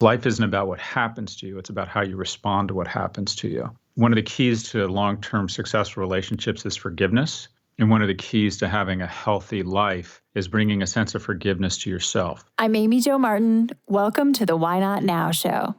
Life isn't about what happens to you. It's about how you respond to what happens to you. One of the keys to long-term successful relationships is forgiveness. And one of the keys to having a healthy life is bringing a sense of forgiveness to yourself. I'm Amy Jo Martin. Welcome to the Why Not Now show.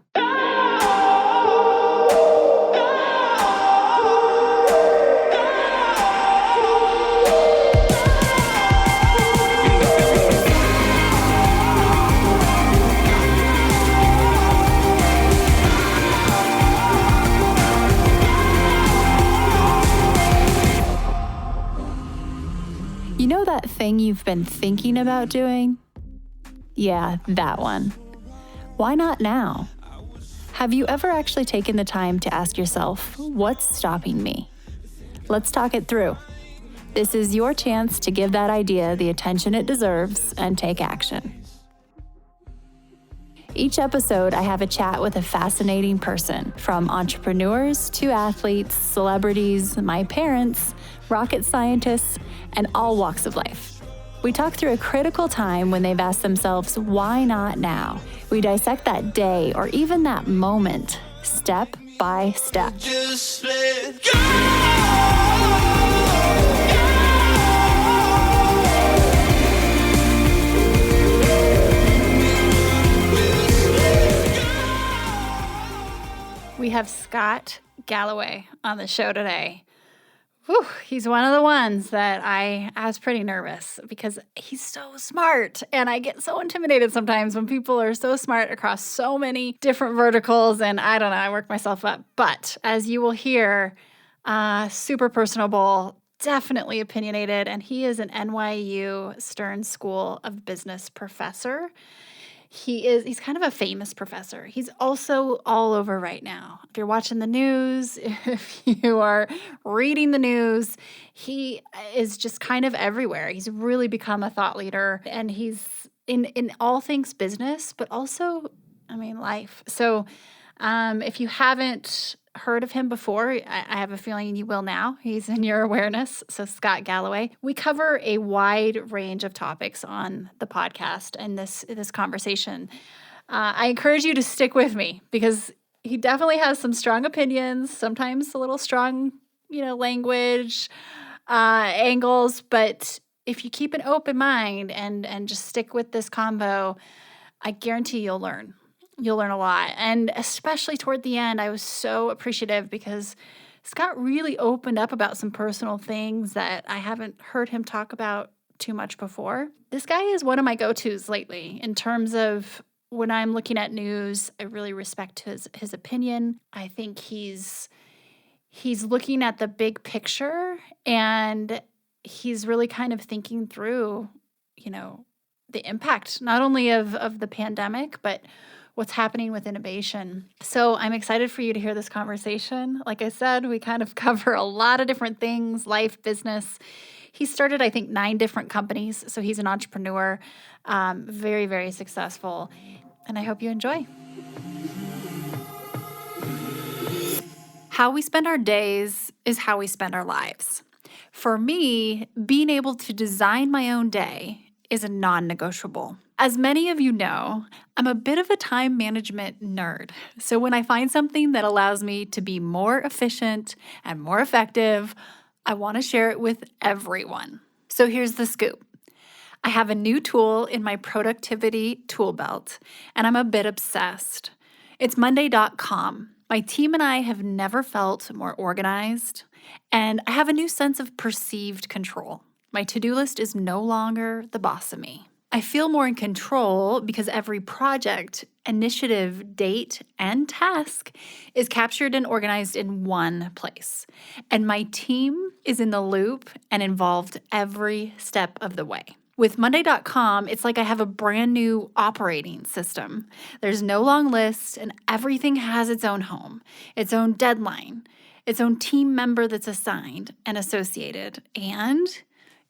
You know that thing you've been thinking about doing? Yeah, that one. Why not now? Have you ever actually taken the time to ask yourself, what's stopping me? Let's talk it through. This is your chance to give that idea the attention it deserves and take action. Each episode, I have a chat with a fascinating person, from entrepreneurs to athletes, celebrities, my parents, rocket scientists, and all walks of life. We talk through a critical time when they've asked themselves, why not now? We dissect that day or even that moment, step by step. Just let go. We have Scott Galloway on the show today. Whew, he's one of the ones that I was pretty nervous because he's so smart. And I get so intimidated sometimes when people are so smart across so many different verticals. And I don't know, I work myself up. But as you will hear, super personable, definitely opinionated. And he is an NYU Stern School of Business professor. He's kind of a famous professor. He's also all over right now. If you're watching the news, if you are reading the news, he is just kind of everywhere. He's really become a thought leader, and he's in all things business, but also, life. So if you haven't heard of him before, I have a feeling you will now. He's in your awareness. So Scott Galloway. We cover a wide range of topics on the podcast and this conversation. I encourage you to stick with me because he definitely has some strong opinions, sometimes a little strong, language, angles. But if you keep an open mind and just stick with this combo, I guarantee you'll learn. You'll learn a lot. And especially toward the end, I was so appreciative because Scott really opened up about some personal things that I haven't heard him talk about too much before. This guy is one of my go-tos lately in terms of when I'm looking at news. I really respect his opinion. I think he's looking at the big picture, and he's really kind of thinking through, the impact not only of the pandemic, but what's happening with innovation. So I'm excited for you to hear this conversation. Like I said, we kind of cover a lot of different things, life, business. He started, I think, 9 different companies. So he's an entrepreneur, very, very successful. And I hope you enjoy. How we spend our days is how we spend our lives. For me, being able to design my own day is a non-negotiable. As many of you know, I'm a bit of a time management nerd. So when I find something that allows me to be more efficient and more effective, I want to share it with everyone. So here's the scoop. I have a new tool in my productivity tool belt, and I'm a bit obsessed. It's Monday.com. My team and I have never felt more organized, and I have a new sense of perceived control. My to-do list is no longer the boss of me. I feel more in control because every project, initiative, date, and task is captured and organized in one place. And my team is in the loop and involved every step of the way. With Monday.com, it's like I have a brand new operating system. There's no long list, and everything has its own home, its own deadline, its own team member that's assigned and associated, and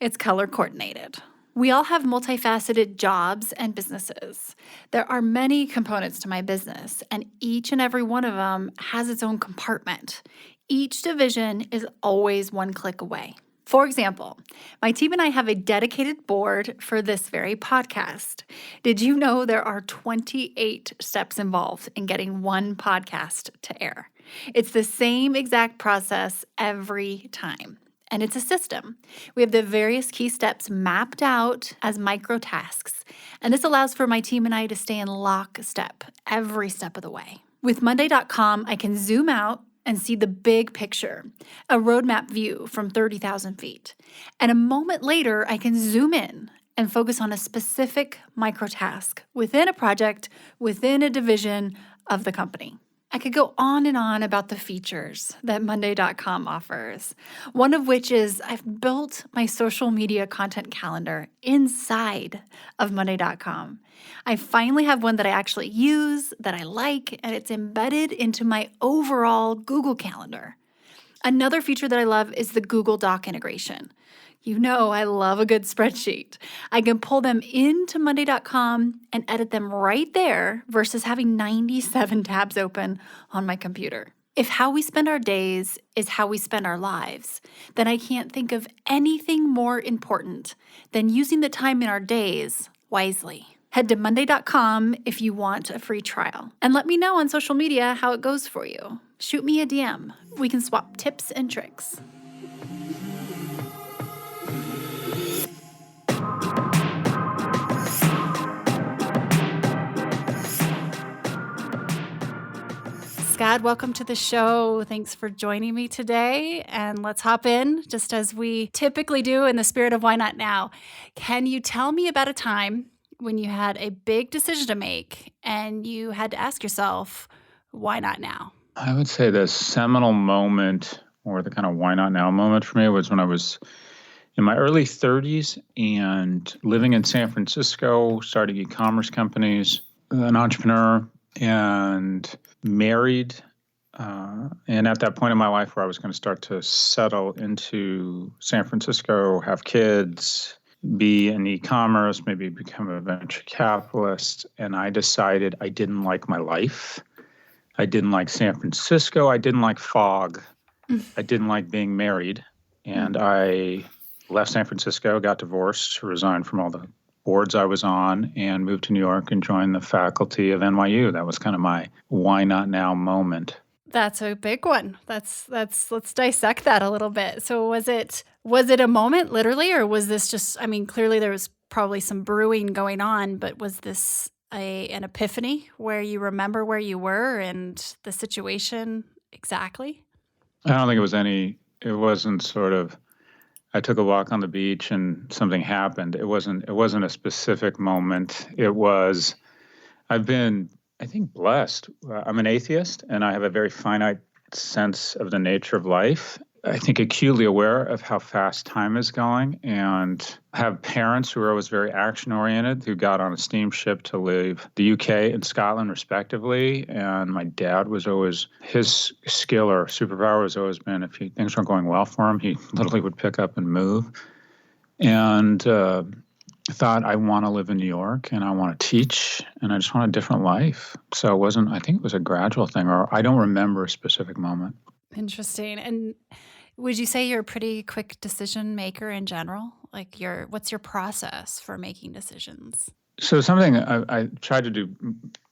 it's color coordinated. We all have multifaceted jobs and businesses. There are many components to my business, and each and every one of them has its own compartment. Each division is always one click away. For example, my team and I have a dedicated board for this very podcast. Did you know there are 28 steps involved in getting one podcast to air? It's the same exact process every time. And it's a system. We have the various key steps mapped out as micro tasks. And this allows for my team and I to stay in lockstep every step of the way. With Monday.com, I can zoom out and see the big picture, a roadmap view from 30,000 feet. And a moment later, I can zoom in and focus on a specific micro task within a project, within a division of the company. I could go on and on about the features that Monday.com offers, one of which is I've built my social media content calendar inside of Monday.com. I finally have one that I actually use, that I like, and it's embedded into my overall Google Calendar. Another feature that I love is the Google Doc integration. You know I love a good spreadsheet. I can pull them into Monday.com and edit them right there versus having 97 tabs open on my computer. If how we spend our days is how we spend our lives, then I can't think of anything more important than using the time in our days wisely. Head to Monday.com if you want a free trial. And let me know on social media how it goes for you. Shoot me a DM. We can swap tips and tricks. Scott, welcome to the show. Thanks for joining me today. And let's hop in, just as we typically do in the spirit of Why Not Now. Can you tell me about a time when you had a big decision to make and you had to ask yourself, why not now? I would say the seminal moment, or the kind of why not now moment for me, was when I was in my early 30s and living in San Francisco, starting e-commerce companies, an entrepreneur, and married. And at that point in my life where I was going to start to settle into San Francisco, have kids, be in e-commerce, maybe become a venture capitalist. And I decided I didn't like my life. I didn't like San Francisco. I didn't like fog. I didn't like being married. And I left San Francisco, got divorced, resigned from all the boards I was on, and moved to New York and joined the faculty of NYU. That was kind of my why not now moment. That's a big one. Let's dissect that a little bit. So was it a moment literally, or was this just, I mean, clearly there was probably some brewing going on, but was this an epiphany where you remember where you were and the situation exactly? I don't think it wasn't sort of, I took a walk on the beach and something happened. It wasn't a specific moment. It was, I've been, I think, blessed. I'm an atheist, and I have a very finite sense of the nature of life. I think acutely aware of how fast time is going, and have parents who are always very action-oriented, who got on a steamship to leave the UK and Scotland, respectively. And my dad was always, his skill or superpower has always been, if things weren't going well for him, he literally would pick up and move. And thought, I want to live in New York and I want to teach and I just want a different life. So I think it was a gradual thing, or I don't remember a specific moment. Interesting. And would you say you're a pretty quick decision maker in general? Like what's your process for making decisions? So something I try to do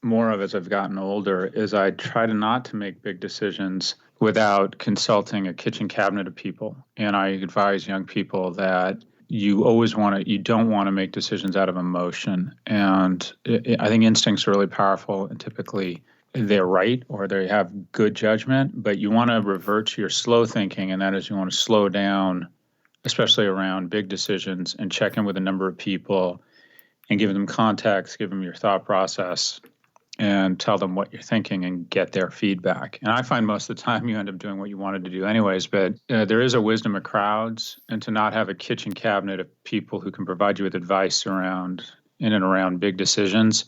more of as I've gotten older is I try not to make big decisions without consulting a kitchen cabinet of people. And I advise young people that you don't want to make decisions out of emotion. And I think instincts are really powerful, and typically they're right or they have good judgment, but you want to revert to your slow thinking, and that is you want to slow down, especially around big decisions, and check in with a number of people and give them context, give them your thought process, and tell them what you're thinking and get their feedback. And I find most of the time you end up doing what you wanted to do anyways, but there is a wisdom of crowds, and to not have a kitchen cabinet of people who can provide you with advice in and around big decisions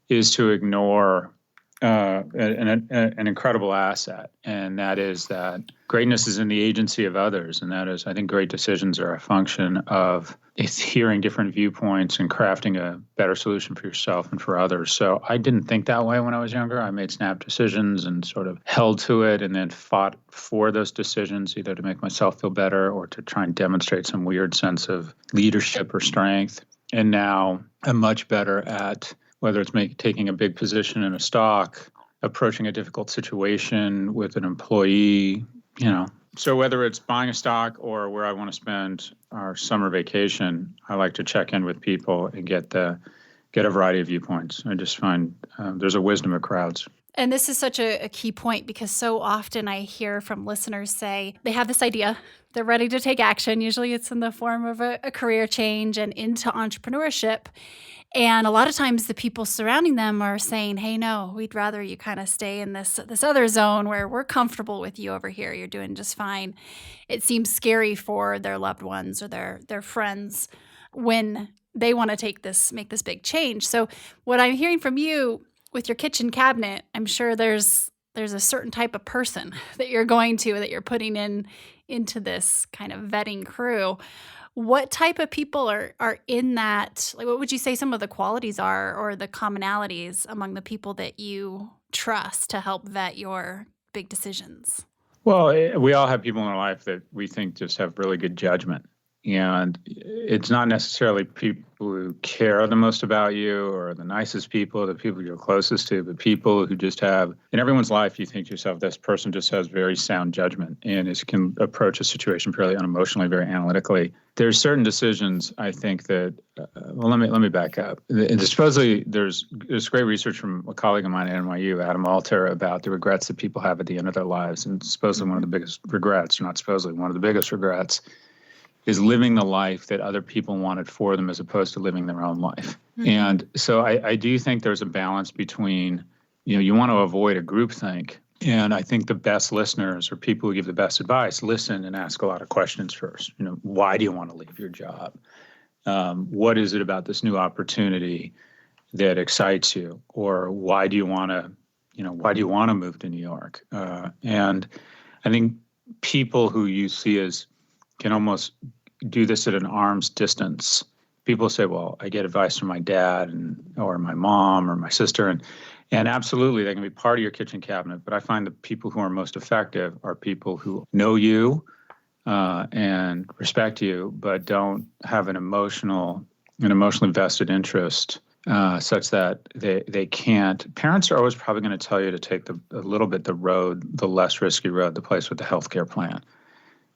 is to ignore an incredible asset, and that is that greatness is in the agency of others, and that is, I think, great decisions are a function of it's hearing different viewpoints and crafting a better solution for yourself and for others. So I didn't think that way when I was younger. I made snap decisions and sort of held to it and then fought for those decisions, either to make myself feel better or to try and demonstrate some weird sense of leadership or strength. And now I'm much better at whether it's taking a big position in a stock, approaching a difficult situation with an employee, So whether it's buying a stock or where I want to spend our summer vacation, I like to check in with people and get a variety of viewpoints. I just find there's a wisdom of crowds. And this is such a key point because so often I hear from listeners say they have this idea, they're ready to take action. Usually it's in the form of a career change and into entrepreneurship. And a lot of times the people surrounding them are saying, hey, no, we'd rather you kind of stay in this other zone where we're comfortable with you over here. You're doing just fine. It seems scary for their loved ones or their friends when they want to make this big change. So what I'm hearing from you with your kitchen cabinet, I'm sure there's a certain type of person that you're putting into this kind of vetting crew. What type of people are in that? Like, what would you say some of the qualities are or the commonalities among the people that you trust to help vet your big decisions? Well, we all have people in our life that we think just have really good judgment. And it's not necessarily people who care the most about you or the nicest people, the people you're closest to, but people who just have, in everyone's life, you think to yourself, this person just has very sound judgment and can approach a situation fairly unemotionally, very analytically. There's certain decisions, I think that, let me back up. Supposedly, there's great research from a colleague of mine at NYU, Adam Alter, about the regrets that people have at the end of their lives. And supposedly one of the biggest regrets, or not supposedly, one of the biggest regrets, is living the life that other people wanted for them as opposed to living their own life. Mm-hmm. And so I do think there's a balance between, you want to avoid a groupthink. And I think the best listeners or people who give the best advice listen and ask a lot of questions first. Why do you want to leave your job? What is it about this new opportunity that excites you? Or why do you want to move to New York? And I think people who you see as can almost do this at an arm's distance. People say, well, I get advice from my dad or my mom or my sister, and absolutely they can be part of your kitchen cabinet, but I find the people who are most effective are people who know you and respect you, but don't have an emotionally vested interest such that they can't. Parents are always probably going to tell you to take the less risky road, the place with the healthcare plan.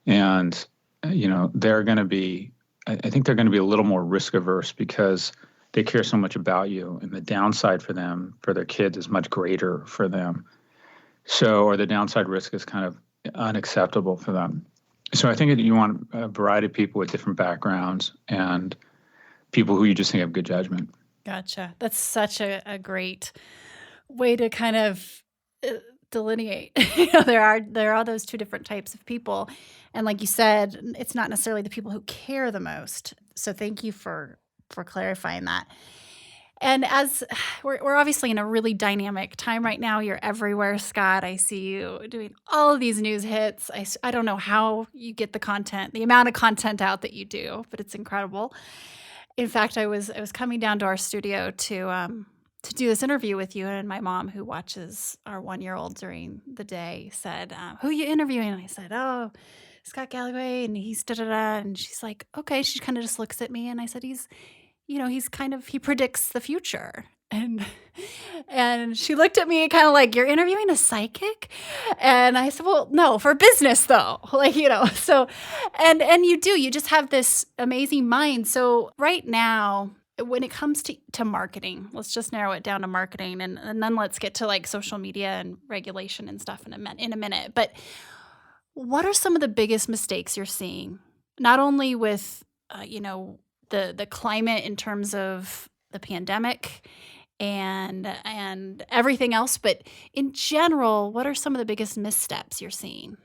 And they're going to be, I think they're going to be a little more risk averse because they care so much about you, and the downside for them, for their kids, is much greater for them. Or the downside risk is kind of unacceptable for them. So I think that you want a variety of people with different backgrounds and people who you just think have good judgment. Gotcha. That's such a great way to kind of delineate. There are those two different types of people. And like you said, it's not necessarily the people who care the most. So thank you for clarifying that. And as we're obviously in a really dynamic time right now, you're everywhere, Scott. I see you doing all of these news hits. I don't know how you get the amount of content out that you do, but it's incredible. In fact, I was coming down to our studio to do this interview with you, and my mom, who watches our 1-year-old during the day, said, who are you interviewing? And I said, oh, Scott Galloway, and he's da-da-da. And she's like, okay. She kind of just looks at me, and I said, he predicts the future. And she looked at me kind of like, you're interviewing a psychic? And I said, well, no, for business though. So, and you just have this amazing mind. So right now, when it comes to marketing, let's just narrow it down to marketing, and then let's get to like social media and regulation and stuff in a minute. But what are some of the biggest mistakes you're seeing, not only with the climate in terms of the pandemic and everything else, but in general, what are some of the biggest missteps you're seeing?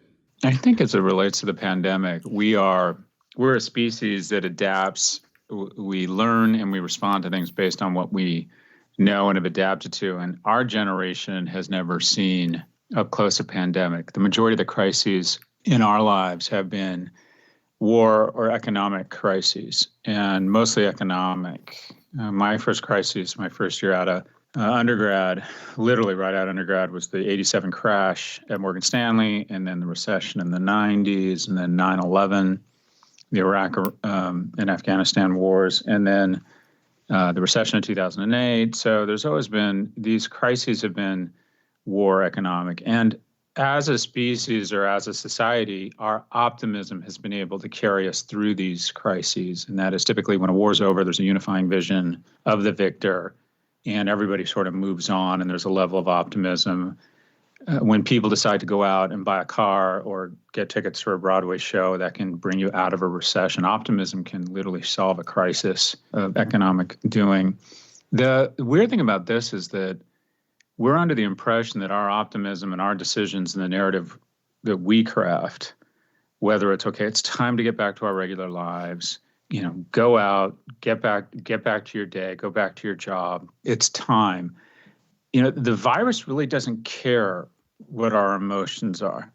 I think as it relates to the pandemic, we're a species that adapts. We learn and we respond to things based on what we know and have adapted to. And our generation has never seen up close a pandemic. The majority of the crises in our lives have been war or economic crises, and mostly economic. My first crisis, my first year out of undergrad, literally right out of undergrad, was the 87 crash at Morgan Stanley, and then the recession in the 90s, and then 9/11, the Iraq and Afghanistan wars, and then the recession in 2008. So there's always been, these crises have been war, economic. And as a species or as a society, our optimism has been able to carry us through these crises. And that is typically when a war's over, there's a unifying vision of the victor, and everybody sort of moves on, and there's a level of optimism. When people decide to go out and buy a car or get tickets for a Broadway show, that can bring you out of a recession. Optimism can literally solve a crisis of economic doing. The weird thing about this is that we're under the impression that our optimism and our decisions and the narrative that we craft, whether it's okay, it's time to get back to our regular lives, go out, get back to your day, go back to your job. It's time. The virus really doesn't care what our emotions are.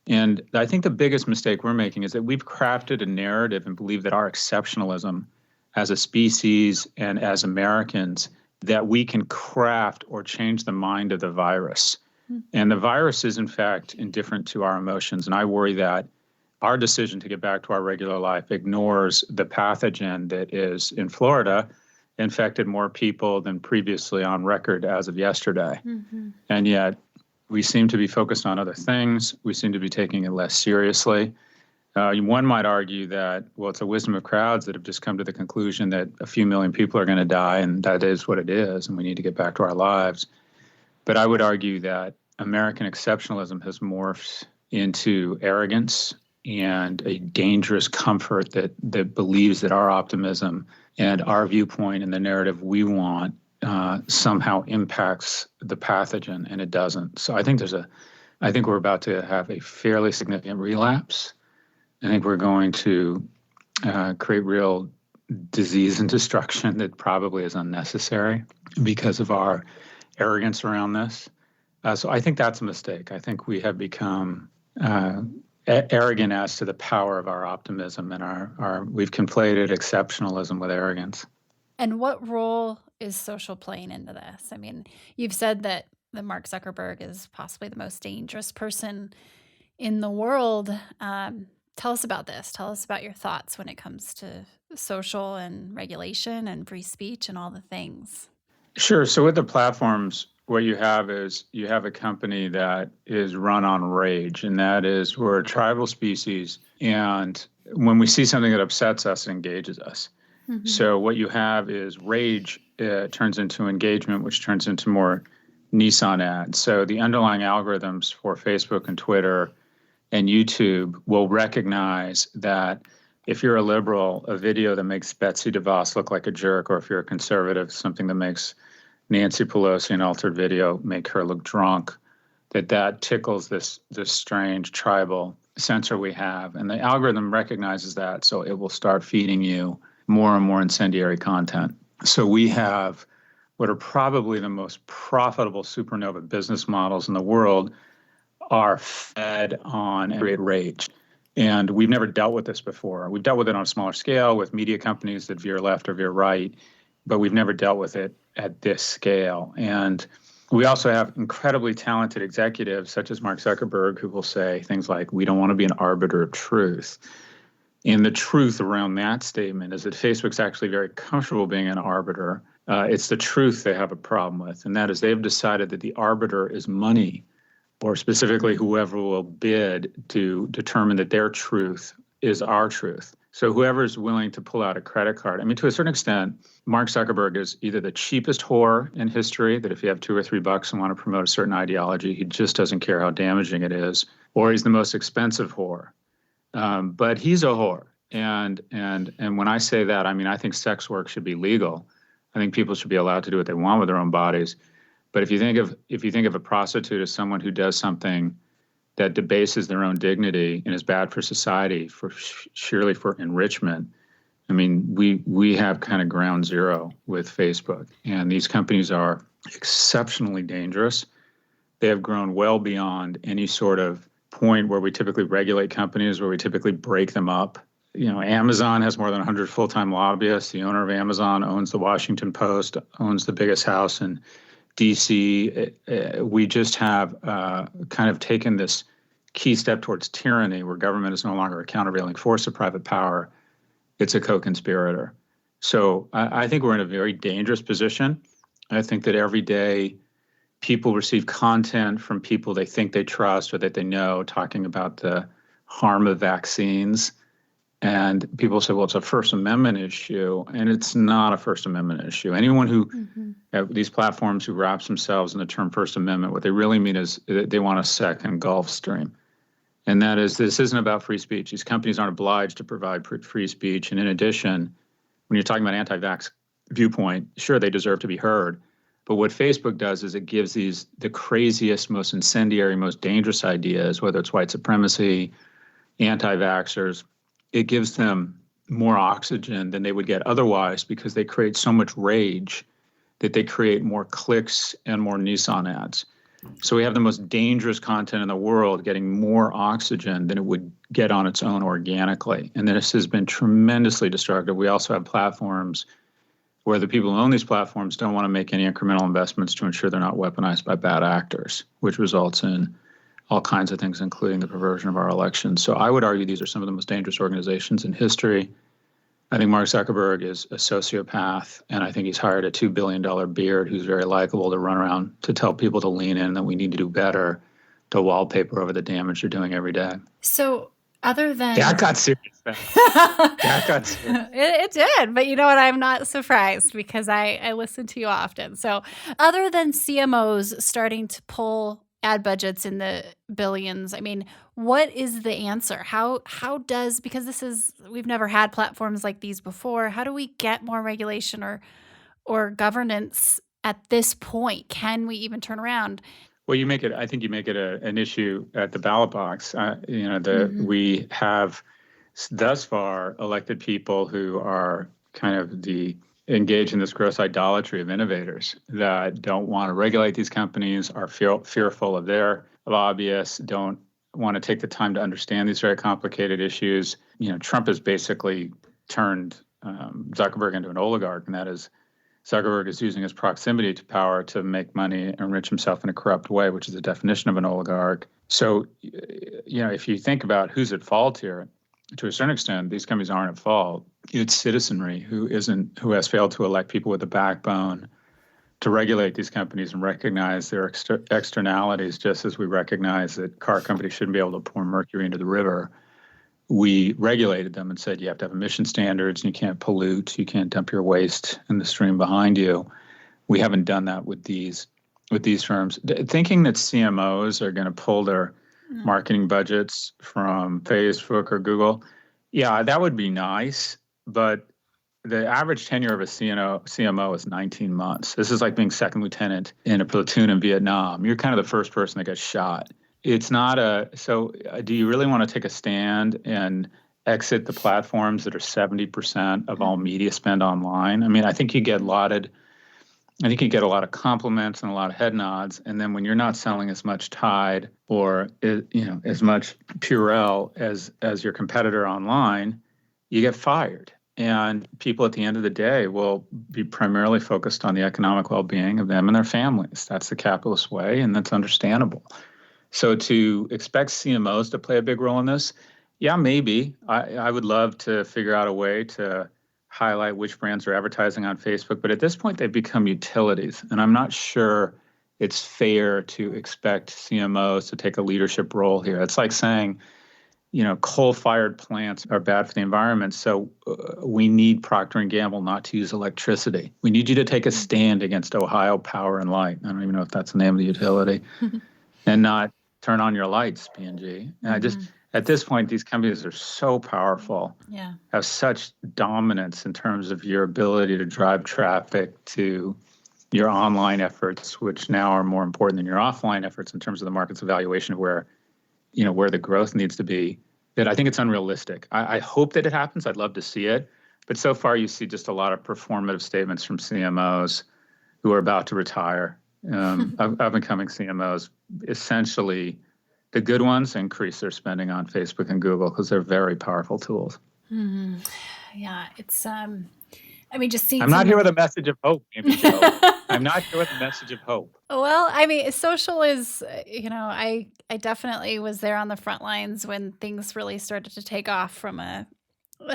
And I think the biggest mistake we're making is that we've crafted a narrative and believe that our exceptionalism as a species and as Americans, that we can craft or change the mind of the virus. And the virus is, in fact, indifferent to our emotions. And I worry that our decision to get back to our regular life ignores the pathogen that is in Florida, infected more people than previously on record as of yesterday. And yet we seem to be focused on other things. We seem to be taking it less seriously. One might argue that, well, it's a wisdom of crowds that have just come to the conclusion that a few million people are going to die, and that is what it is, and we need to get back to our lives. But I would argue that American exceptionalism has morphed into arrogance and a dangerous comfort that believes that our optimism and our viewpoint and the narrative we want somehow impacts the pathogen, and it doesn't. So I think we're about to have a fairly significant relapse. I think we're going to create real disease and destruction that probably is unnecessary because of our arrogance around this. So I think that's a mistake. I think we have become arrogant as to the power of our optimism, and we've conflated exceptionalism with arrogance. And what role is social playing into this? I mean, you've said that Mark Zuckerberg is possibly the most dangerous person in the world. Tell us about this. Tell us about your thoughts when it comes to social and regulation and free speech and all the things. Sure. So with the platforms, what you have is you have a company that is run on rage, and that is we're a tribal species. And when we see something that upsets us, it engages us. So what you have is rage turns into engagement, which turns into more Nissan ads. So the underlying algorithms for Facebook and Twitter and YouTube will recognize that if you're a liberal, a video that makes Betsy DeVos look like a jerk, or if you're a conservative, something that makes Nancy Pelosi, an altered video, make her look drunk, that tickles this strange tribal sensor we have. And the algorithm recognizes that, so it will start feeding you more and more incendiary content. So we have what are probably the most profitable supernova business models in the world are fed on great rage. And we've never dealt with this before. We've dealt with it on a smaller scale with media companies that veer left or veer right, but we've never dealt with it at this scale. And we also have incredibly talented executives such as Mark Zuckerberg, who will say things like, we don't want to be an arbiter of truth. And the truth around that statement is that Facebook's actually very comfortable being an arbiter. It's the truth they have a problem with, and that is they've decided that the arbiter is money, or specifically whoever will bid to determine that their truth is our truth. So whoever's willing to pull out a credit card. I mean, to a certain extent, Mark Zuckerberg is either the cheapest whore in history, that if you have $2 or $3 and want to promote a certain ideology, he just doesn't care how damaging it is, or he's the most expensive whore. But he's a whore. And when I say that, I mean, I think sex work should be legal. I think people should be allowed to do what they want with their own bodies. But if you think of a prostitute as someone who does something that debases their own dignity and is bad for society, surely for enrichment, I mean, we have kind of ground zero with Facebook, and these companies are exceptionally dangerous. They have grown well beyond any sort of point where we typically regulate companies, where we typically break them up. Amazon has more than 100 full-time lobbyists. The owner of Amazon owns the Washington Post, owns the biggest house in DC. We just have kind of taken this key step towards tyranny, where government is no longer a countervailing force of private power. It's a co-conspirator. So I think we're in a very dangerous position. I think that every day people receive content from people they think they trust or that they know talking about the harm of vaccines. And people say, well, it's a First Amendment issue. And it's not a First Amendment issue. Anyone who, these platforms who wraps themselves in the term First Amendment, what they really mean is they want a second Gulf Stream. And that is, this isn't about free speech. These companies aren't obliged to provide free speech. And in addition, when you're talking about anti-vax viewpoint, sure, they deserve to be heard. But what Facebook does is it gives the craziest, most incendiary, most dangerous ideas, whether it's white supremacy, anti-vaxxers, it gives them more oxygen than they would get otherwise, because they create so much rage that they create more clicks and more Nissan ads. So we have the most dangerous content in the world getting more oxygen than it would get on its own organically. And this has been tremendously destructive. We also have platforms where the people who own these platforms don't want to make any incremental investments to ensure they're not weaponized by bad actors, which results in all kinds of things, including the perversion of our elections. So I would argue these are some of the most dangerous organizations in history. I think Mark Zuckerberg is a sociopath, and I think he's hired a $2 billion beard who's very likable to run around to tell people to lean in, that we need to do better, to wallpaper over the damage they're doing every day. So other than... That got serious. That got serious. It did. But you know what? I'm not surprised, because I listen to you often. So other than CMOs starting to pull ad budgets in the billions, I mean, what is the answer? How does, because we've never had platforms like these before, how do we get more regulation or governance at this point? Can we even turn around? Well, I think you make it an issue at the ballot box. We have thus far elected people who are kind of engaged in this gross idolatry of innovators that don't want to regulate these companies, are fearful of their lobbyists, don't want to take the time to understand these very complicated issues. Trump has basically turned Zuckerberg into an oligarch, and that is, Zuckerberg is using his proximity to power to make money and enrich himself in a corrupt way, which is the definition of an oligarch. So, if you think about who's at fault here, to a certain extent, these companies aren't at fault. It's citizenry who has failed to elect people with a backbone to regulate these companies and recognize their externalities, just as we recognize that car companies shouldn't be able to pour mercury into the river. We regulated them and said you have to have emission standards, and you can't pollute, you can't dump your waste in the stream behind you. We haven't done that with these firms. Thinking that CMOs are going to pull their marketing budgets from Facebook or Google, yeah, that would be nice, but the average tenure of a CMO is 19 months. This is like being second lieutenant in a platoon in Vietnam. You're kind of the first person that gets shot. It's not do you really want to take a stand and exit the platforms that are 70% of all media spend online? I mean, I think you get a lot of compliments and a lot of head nods. And then when you're not selling as much Tide or, as much Purell as your competitor online, you get fired. And people at the end of the day will be primarily focused on the economic well-being of them and their families. That's the capitalist way, and that's understandable. So to expect CMOs to play a big role in this, yeah, maybe. I would love to figure out a way to highlight which brands are advertising on Facebook, but at this point they've become utilities, and I'm not sure it's fair to expect CMOs to take a leadership role here. It's like saying, coal-fired plants are bad for the environment, so we need Procter & Gamble not to use electricity. We need you to take a stand against Ohio Power and Light. I don't even know if that's the name of the utility, and not turn on your lights, P&G. And at this point, these companies are so powerful, have such dominance in terms of your ability to drive traffic to your online efforts, which now are more important than your offline efforts in terms of the market's evaluation of where the growth needs to be, that I think it's unrealistic. I hope that it happens. I'd love to see it. But so far, you see just a lot of performative statements from CMOs who are about to retire, of incoming CMOs. Essentially, the good ones increase their spending on Facebook and Google because they're very powerful tools. Mm-hmm. Yeah, it's just seeing. I'm not here with a message of hope, maybe, Joe. I'm not here with a message of hope. Well, social is, I definitely was there on the front lines when things really started to take off from a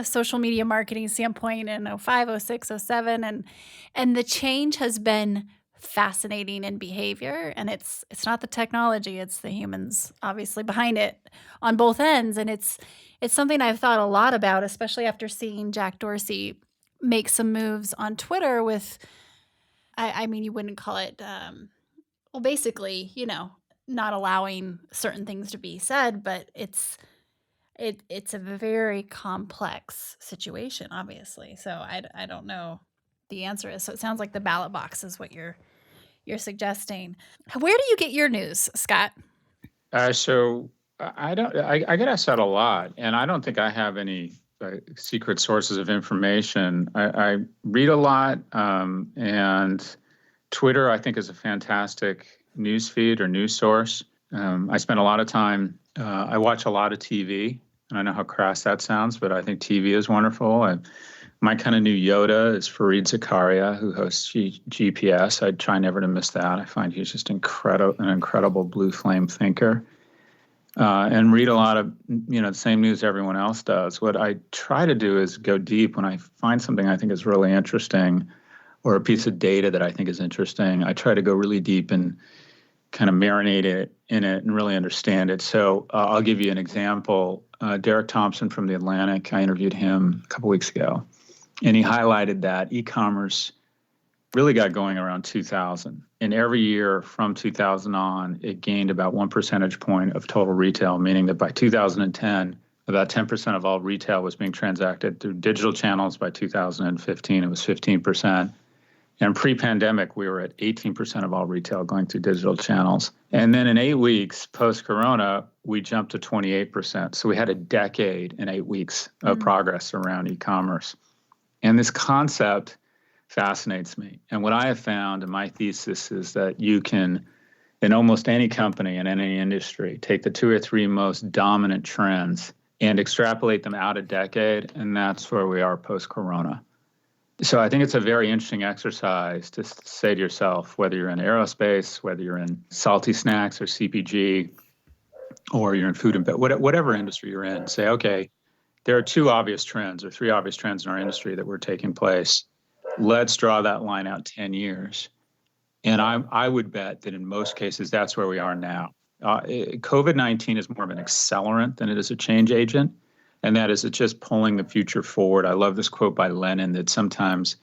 social media marketing standpoint in 05, 06, 07. And the change has been fascinating in behavior. And it's not the technology, it's the humans obviously behind it on both ends. And it's something I've thought a lot about, especially after seeing Jack Dorsey make some moves on Twitter with, you wouldn't call it, basically, not allowing certain things to be said, but it's a very complex situation, obviously. So I don't know the answer is. So it sounds like the ballot box is what you're suggesting. Where do you get your news, Scott? So I get asked that a lot, and I don't think I have any secret sources of information. I read a lot, and Twitter, I think, is a fantastic news feed or news source. I spend a lot of time, I watch a lot of TV, and I know how crass that sounds, but I think TV is wonderful. My kind of new Yoda is Fareed Zakaria, who hosts GPS. I try never to miss that. I find he's just an incredible blue flame thinker. And read a lot of, the same news everyone else does. What I try to do is go deep when I find something I think is really interesting or a piece of data that I think is interesting. I try to go really deep and kind of marinate it in it and really understand it. So I'll give you an example. Derek Thompson from The Atlantic, I interviewed him a couple weeks ago, and he highlighted that e-commerce really got going around 2000. And every year from 2000 on, it gained about 1 percentage point of total retail, meaning that by 2010, about 10% of all retail was being transacted through digital channels. By 2015, it was 15%. And pre-pandemic, we were at 18% of all retail going through digital channels. And then in 8 weeks post-corona, we jumped to 28%. So we had a decade and 8 weeks of progress around e-commerce. And this concept fascinates me. And what I have found, and my thesis is that you can, in almost any company in any industry, take the 2 or 3 most dominant trends and extrapolate them out a decade, and that's where we are post-corona. So I think it's a very interesting exercise to say to yourself, whether you're in aerospace, whether you're in salty snacks or CPG, or you're in food and whatever industry you're in, say, okay, there are 2 obvious trends or 3 obvious trends in our industry that were taking place. Let's draw that line out 10 years. And I would bet that in most cases, that's where we are now. COVID-19 is more of an accelerant than it is a change agent. And that is, it's just pulling the future forward. I love this quote by Lenin that sometimes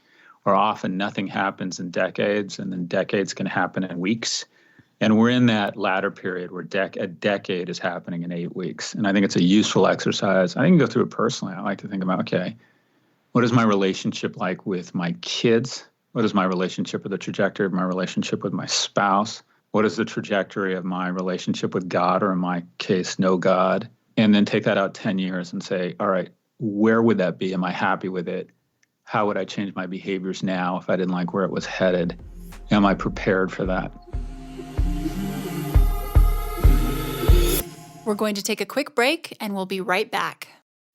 or often nothing happens in decades, and then decades can happen in weeks. And we're in that latter period where a decade is happening in 8 weeks. And I think it's a useful exercise. I can go through it personally. I like to think about, okay, what is my relationship like with my kids? What is my relationship with the trajectory of my relationship with my spouse? What is the trajectory of my relationship with God, or in my case, no God? And then take that out 10 years and say, all right, where would that be? Am I happy with it? How would I change my behaviors now if I didn't like where it was headed? Am I prepared for that? We're going to take a quick break and we'll be right back.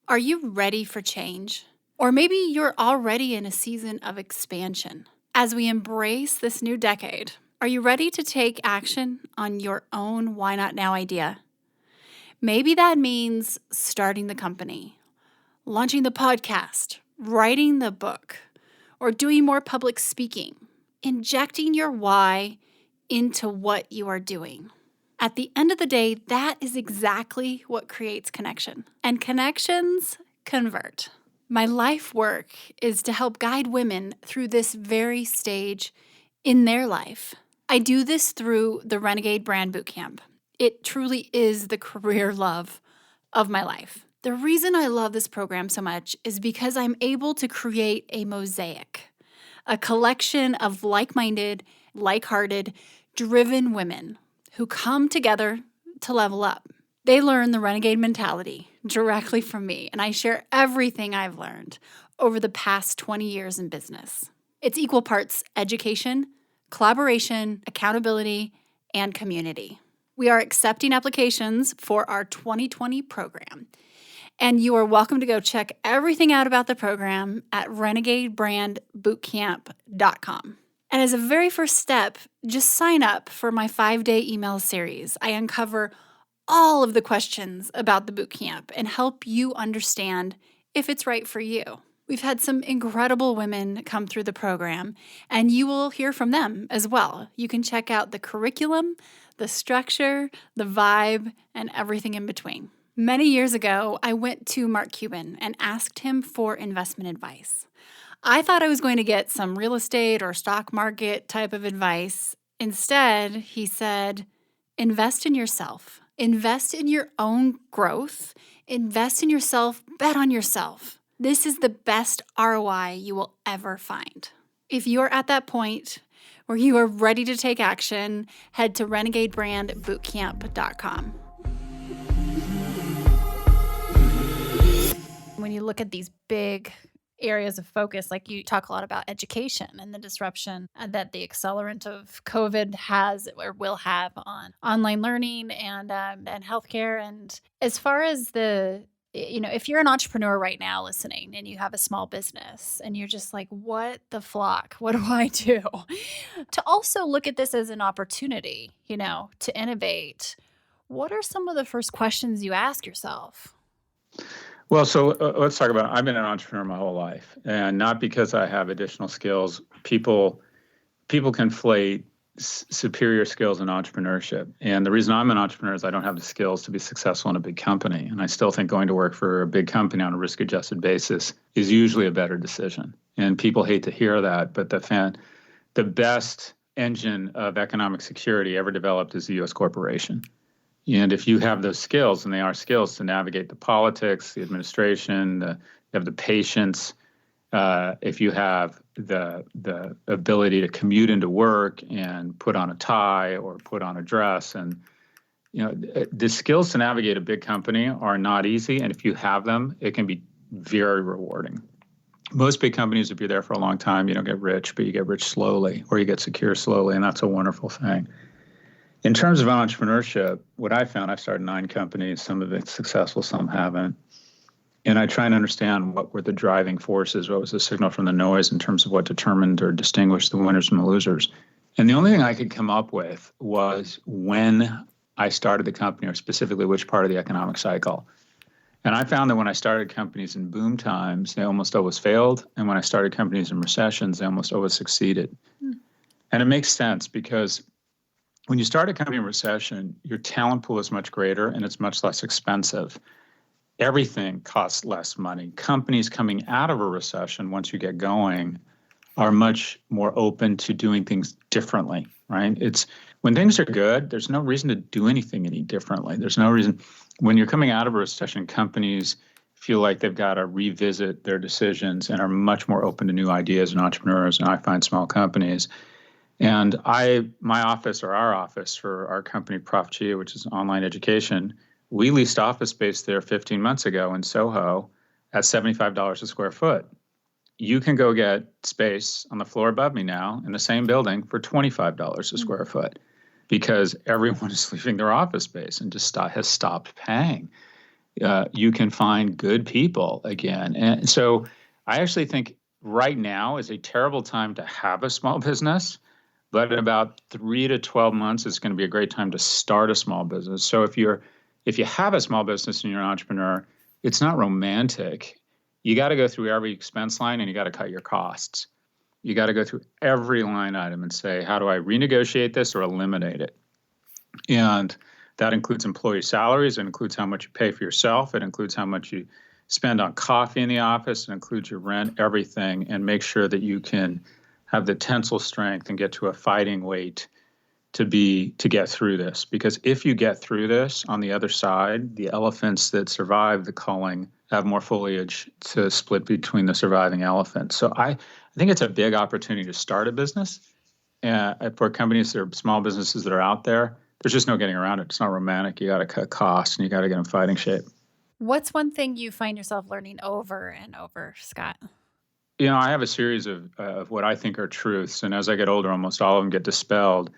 Are you ready for change? Or maybe you're already in a season of expansion. As we embrace this new decade, are you ready to take action on your own why not now idea? Maybe that means starting the company, launching the podcast, writing the book, or doing more public speaking, injecting your why into what you are doing. At the end of the day, that is exactly what creates connection. And connections convert. My life work is to help guide women through this very stage in their life. I do this through the Renegade Brand Bootcamp. It truly is the career love of my life. The reason I love this program so much is because I'm able to create a mosaic, a collection of like-minded, like-hearted, driven women who come together to level up. They learn the renegade mentality directly from me, and I share everything I've learned over the past 20 years in business. It's equal parts education, collaboration, accountability, and community. We are accepting applications for our 2020 program, and you are welcome to go check everything out about the program at renegadebrandbootcamp.com. And as a very first step, just sign up for my 5-day email series. I uncover all of the questions about the bootcamp and help you understand if it's right for you. We've had some incredible women come through the program, and you will hear from them as well. You can check out the curriculum, the structure, the vibe, and everything in between. Many years ago, I went to Mark Cuban and asked him for investment advice. I thought I was going to get some real estate or stock market type of advice. Instead, he said, invest in yourself. Invest in your own growth. Invest in yourself. Bet on yourself. This is the best ROI you will ever find. If you are at that point where you are ready to take action, head to renegadebrandbootcamp.com. When you look at these big areas of focus, like you talk a lot about education and the disruption that the accelerant of COVID has or will have on online learning and healthcare. And as far as if you're an entrepreneur right now listening and you have a small business and you're just like, what the flock? What do I do? To also look at this as an opportunity, to innovate. What are some of the first questions you ask yourself? Well, so let's talk about, I've been an entrepreneur my whole life, and not because I have additional skills. People conflate superior skills in entrepreneurship. And the reason I'm an entrepreneur is I don't have the skills to be successful in a big company. And I still think going to work for a big company on a risk-adjusted basis is usually a better decision. And people hate to hear that, but the best engine of economic security ever developed is the U.S. corporation. And if you have those skills, and they are skills to navigate the politics, the administration, you have the patience, if you have the ability to commute into work and put on a tie or put on a dress, and the skills to navigate a big company are not easy. And if you have them, it can be very rewarding. Most big companies, if you're there for a long time, you don't get rich, but you get rich slowly, or you get secure slowly, and that's a wonderful thing. In terms of entrepreneurship, what I found, I've started 9 companies, some of it successful, some haven't. And I try and understand what were the driving forces, what was the signal from the noise in terms of what determined or distinguished the winners from the losers. And the only thing I could come up with was when I started the company, or specifically which part of the economic cycle. And I found that when I started companies in boom times, they almost always failed. And when I started companies in recessions, they almost always succeeded. And it makes sense because when you start a company in recession, your talent pool is much greater and it's much less expensive. Everything costs less money. Companies coming out of a recession, once you get going, are much more open to doing things differently, right? It's when things are good, there's no reason to do anything any differently. There's no reason. When you're coming out of a recession, companies feel like they've got to revisit their decisions and are much more open to new ideas and entrepreneurs. And I find small companies. And my office, or our office for our company, Prof, which is online education, we leased office space there 15 months ago in Soho at $75 a square foot. You can go get space on the floor above me now in the same building for $25 a square foot, because everyone is leaving their office space and just has stopped paying. You can find good people again. And so I actually think right now is a terrible time to have a small business. But in about 3 to 12 months, it's going to be a great time to start a small business. So if you have a small business and you're an entrepreneur, it's not romantic. You got to go through every expense line and you got to cut your costs. You got to go through every line item and say, how do I renegotiate this or eliminate it? And that includes employee salaries. It includes how much you pay for yourself. It includes how much you spend on coffee in the office. It includes your rent, everything, and make sure that you can have the tensile strength and get to a fighting weight to get through this. Because if you get through this, on the other side, the elephants that survive the culling have more foliage to split between the surviving elephants. So I think it's a big opportunity to start a business. For companies that are small businesses that are out there, there's just no getting around it. It's not romantic. You got to cut costs and you got to get in fighting shape. What's one thing you find yourself learning over and over, Scott? I have a series of what I think are truths, and as I get older, almost all of them get dispelled.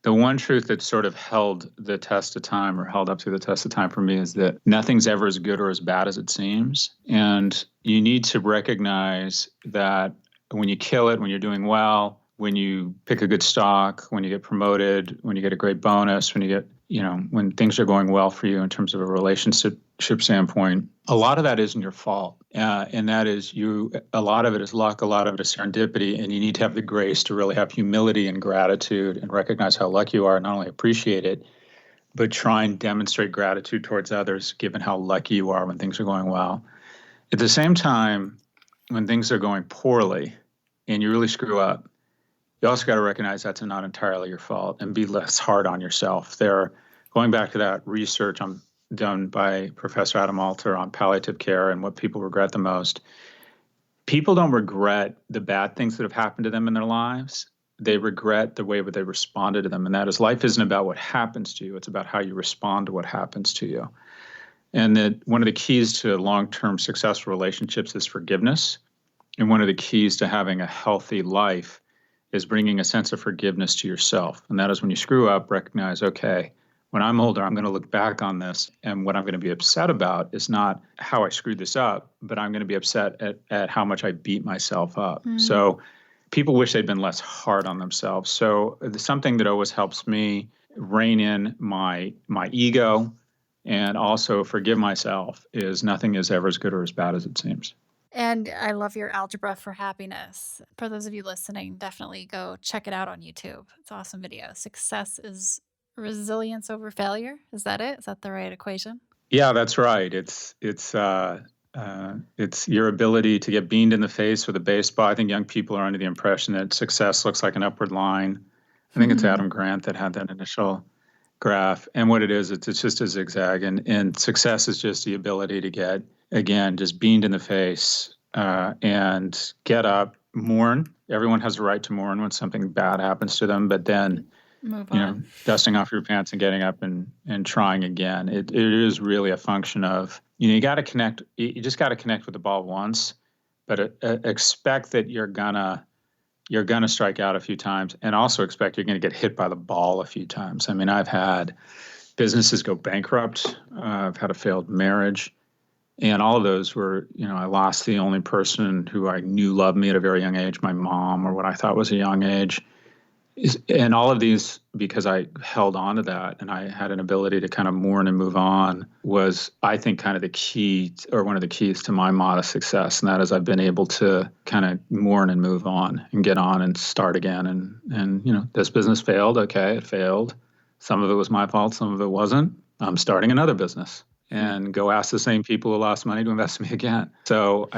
The one truth that sort of held the test of time or held up to the test of time for me is that nothing's ever as good or as bad as it seems. And you need to recognize that when you kill it, when you're doing well, when you pick a good stock, when you get promoted, when you get a great bonus, when you get, when things are going well for you in terms of a relationship standpoint, a lot of that isn't your fault. And that is a lot of it is luck, a lot of it is serendipity, and you need to have the grace to really have humility and gratitude and recognize how lucky you are, and not only appreciate it, but try and demonstrate gratitude towards others, given how lucky you are when things are going well. At the same time, when things are going poorly and you really screw up, you also got to recognize that's not entirely your fault and be less hard on yourself. Going back to that research done by Professor Adam Alter on palliative care and what people regret the most. People don't regret the bad things that have happened to them in their lives. They regret the way that they responded to them. And that is, life isn't about what happens to you. It's about how you respond to what happens to you. And that one of the keys to long-term successful relationships is forgiveness. And one of the keys to having a healthy life is bringing a sense of forgiveness to yourself. And that is, when you screw up, recognize, okay, when I'm older, I'm going to look back on this, and what I'm going to be upset about is not how I screwed this up, but I'm going to be upset at how much I beat myself up. So people wish they'd been less hard on themselves. So something that always helps me rein in my ego and also forgive myself is nothing is ever as good or as bad as it seems. And I love your algebra for happiness. For those of you listening, definitely go check it out on YouTube. It's an awesome video. Success is resilience over failure. Is that it? Is that the right equation? Yeah, that's right. It's your ability to get beamed in the face with a baseball. I think young people are under the impression that success looks like an upward line. I think it's Adam Grant that had that initial graph. And what it is, it's just a zigzag. And success is just the ability to get, again, just beamed in the face and get up, mourn. Everyone has a right to mourn when something bad happens to them, but then move on. Dusting off your pants and getting up and trying again. It is really a function of, you got to connect. You just got to connect with the ball once, but expect that you're gonna strike out a few times, and also expect you're going to get hit by the ball a few times. I mean, I've had businesses go bankrupt. I've had a failed marriage. And all of those were, I lost the only person who I knew loved me at a very young age, my mom, or what I thought was a young age. And all of these, because I held on to that and I had an ability to kind of mourn and move on, was, I think, kind of the key, or one of the keys to my modest success. And that is, I've been able to kind of mourn and move on and get on and start again. And this business failed. Okay, it failed. Some of it was my fault. Some of it wasn't. I'm starting another business and go ask the same people who lost money to invest in me again. So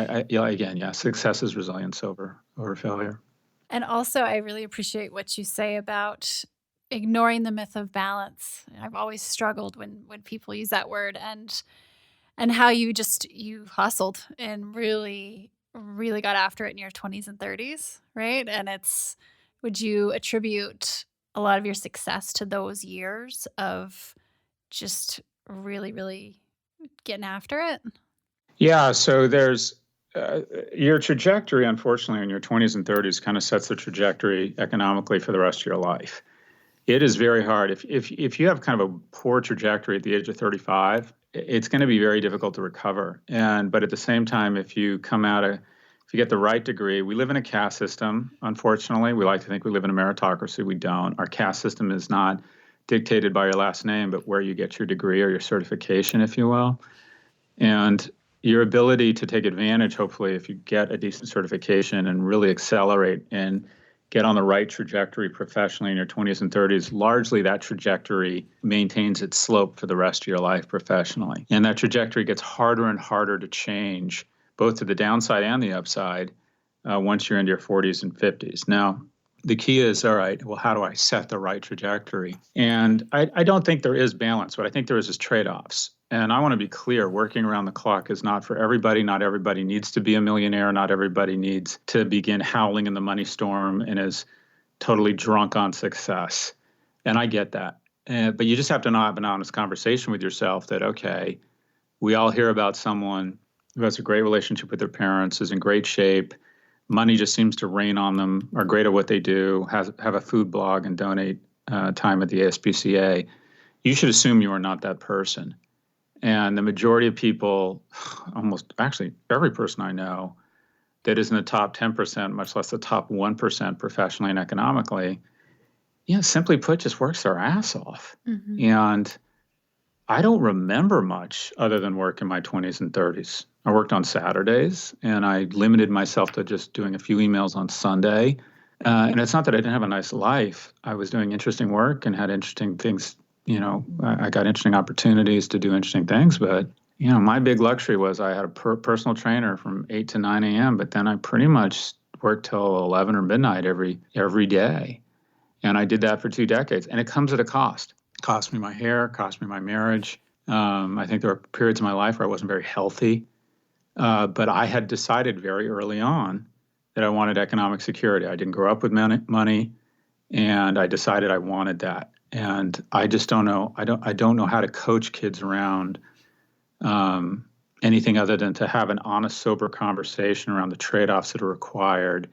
success is resilience over failure. And also, I really appreciate what you say about ignoring the myth of balance. I've always struggled when people use that word, and how you hustled and really, really got after it in your 20s and 30s, right? And would you attribute a lot of your success to those years of just really, really getting after it? Yeah, so there's your trajectory, unfortunately, in your 20s and 30s kind of sets the trajectory economically for the rest of your life. It is very hard. If you have kind of a poor trajectory at the age of 35, it's going to be very difficult to recover. But at the same time, if you get the right degree, we live in a caste system, unfortunately. We like to think we live in a meritocracy. We don't. Our caste system is not dictated by your last name, but where you get your degree or your certification, if you will. And your ability to take advantage, hopefully, if you get a decent certification and really accelerate and get on the right trajectory professionally in your 20s and 30s, largely that trajectory maintains its slope for the rest of your life professionally. And that trajectory gets harder and harder to change, both to the downside and the upside, once you're into your 40s and 50s. Now, the key is, all right, well, how do I set the right trajectory? And I don't think there is balance. What I think there is trade-offs. And I want to be clear, working around the clock is not for everybody. Not everybody needs to be a millionaire. Not everybody needs to begin howling in the money storm and is totally drunk on success. And I get that. But you just have to have an honest conversation with yourself that, okay, we all hear about someone who has a great relationship with their parents, is in great shape, money just seems to rain on them, are great at what they do, have a food blog and donate time at the ASPCA, you should assume you are not that person. And the majority of people, almost actually every person I know that is in the top 10%, much less the top 1% professionally and economically, simply put, just works their ass off. Mm-hmm. And I don't remember much other than work in my 20s and 30s. I worked on Saturdays, and I limited myself to just doing a few emails on Sunday. And it's not that I didn't have a nice life. I was doing interesting work and had interesting things. I got interesting opportunities to do interesting things. But, my big luxury was I had a personal trainer from 8 to 9 a.m., but then I pretty much worked till 11 or midnight every day. And I did that for 2 decades. And it comes at a cost. It cost me my hair, cost me my marriage. I think there were periods in my life where I wasn't very healthy. But I had decided very early on that I wanted economic security. I didn't grow up with money, and I decided I wanted that. And I just don't know. I don't know how to coach kids around anything other than to have an honest, sober conversation around the trade-offs that are required,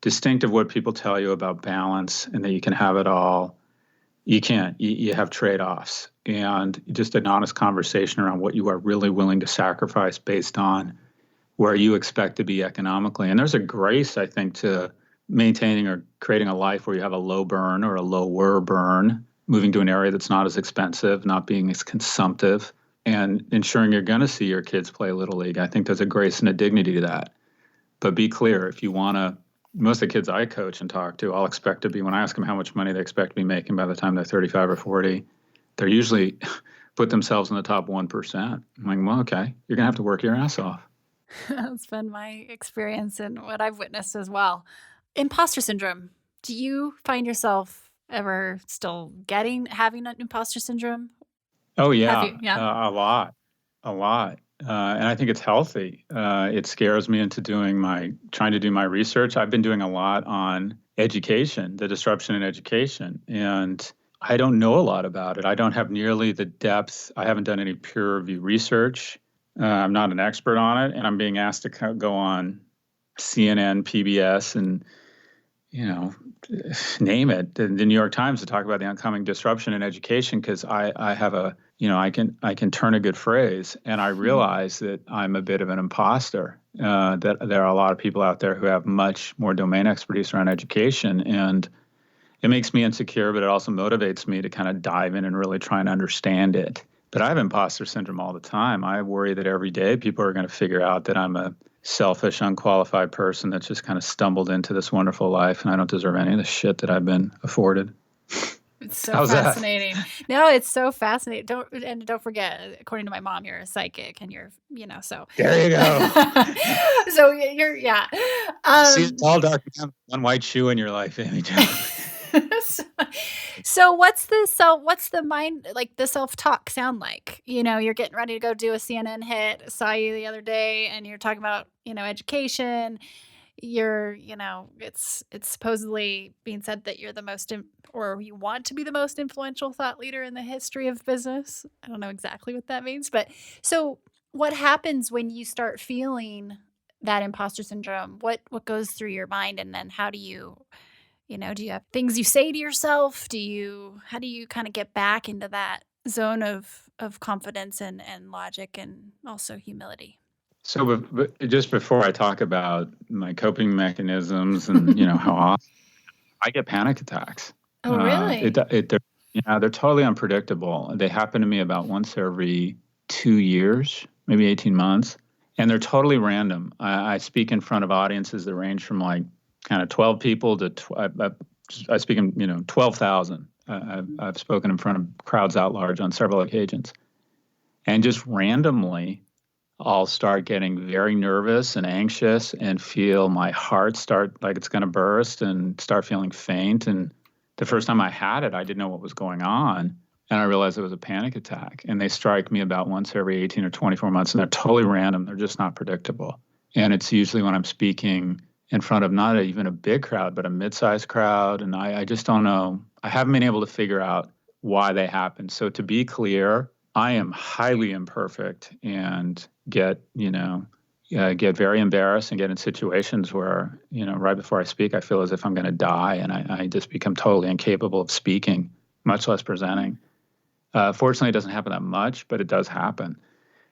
distinct of what people tell you about balance and that you can have it all. You can't. You have trade-offs, and just an honest conversation around what you are really willing to sacrifice based on where you expect to be economically. And there's a grace, I think, to maintaining or creating a life where you have a low burn or a lower burn, moving to an area that's not as expensive, not being as consumptive, and ensuring you're going to see your kids play Little League. I think there's a grace and a dignity to that. But be clear, if you want to, most of the kids I coach and talk to, I'll expect to be, when I ask them how much money they expect to be making by the time they're 35 or 40, they're usually put themselves in the top 1%. I'm like, well, okay, you're going to have to work your ass off. That's been my experience and what I've witnessed as well. Imposter syndrome. Do you find yourself ever still having an imposter syndrome? Oh, yeah. A lot. And I think it's healthy. It scares me into trying to do my research. I've been doing a lot on education, the disruption in education. And I don't know a lot about it. I don't have nearly the depth. I haven't done any peer review research. I'm not an expert on it. And I'm being asked to go on CNN, PBS, and, name it, the New York Times, to talk about the oncoming disruption in education, because I have I can turn a good phrase, and I realize that I'm a bit of an imposter, that there are a lot of people out there who have much more domain expertise around education, and it makes me insecure, but it also motivates me to kind of dive in and really try and understand it. But I have imposter syndrome all the time. I worry that every day people are going to figure out that I'm a selfish, unqualified person that's just kind of stumbled into this wonderful life, and I don't deserve any of the shit that I've been afforded. It's so fascinating. No, it's so fascinating. Don't forget, according to my mom, you're a psychic, and you're, so. There you go. So you're, yeah. See, it's all dark and one white shoe in your life, Amy. So what's the mind, like the self-talk sound like? You're getting ready to go do a CNN hit. Saw you the other day, and you're talking about, education. You're, it's supposedly being said that you're the most, or you want to be the most influential thought leader in the history of business. I don't know exactly what that means, but so what happens when you start feeling that imposter syndrome? What goes through your mind, and then how do you, do you have things you say to yourself? How do you kind of get back into that zone of confidence and logic and also humility? So but just before I talk about my coping mechanisms and, how often I get panic attacks. Oh, really? They're totally unpredictable. They happen to me about once every 2 years, maybe 18 months. And they're totally random. I speak in front of audiences that range from like kind of 12 people to I speak in 12,000. I've spoken in front of crowds out large on several occasions, and just randomly I'll start getting very nervous and anxious and feel my heart start like it's going to burst and start feeling faint. And the first time I had it, I didn't know what was going on, and I realized it was a panic attack. And they strike me about once every 18 or 24 months, and they're totally random. They're just not predictable. And it's usually when I'm speaking in front of not even a big crowd, but a mid-sized crowd. And I just don't know. I haven't been able to figure out why they happen. So to be clear, I am highly imperfect and get, get very embarrassed and get in situations where, right before I speak, I feel as if I'm going to die, and I just become totally incapable of speaking, much less presenting. Fortunately, it doesn't happen that much, but it does happen.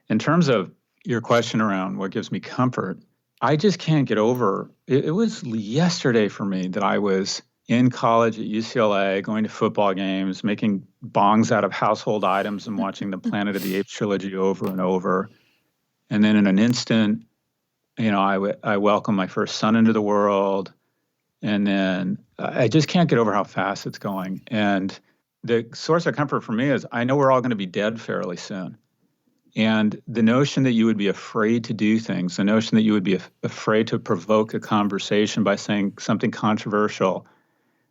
In terms of your question around what gives me comfort, I just can't get over it. It was yesterday for me that I was in college at UCLA, going to football games, making bongs out of household items and watching the Planet of the Apes trilogy over and over. And then in an instant, I welcome my first son into the world. And then I just can't get over how fast it's going. And the source of comfort for me is I know we're all going to be dead fairly soon. And the notion that you would be afraid to do things, the notion that you would be afraid to provoke a conversation by saying something controversial.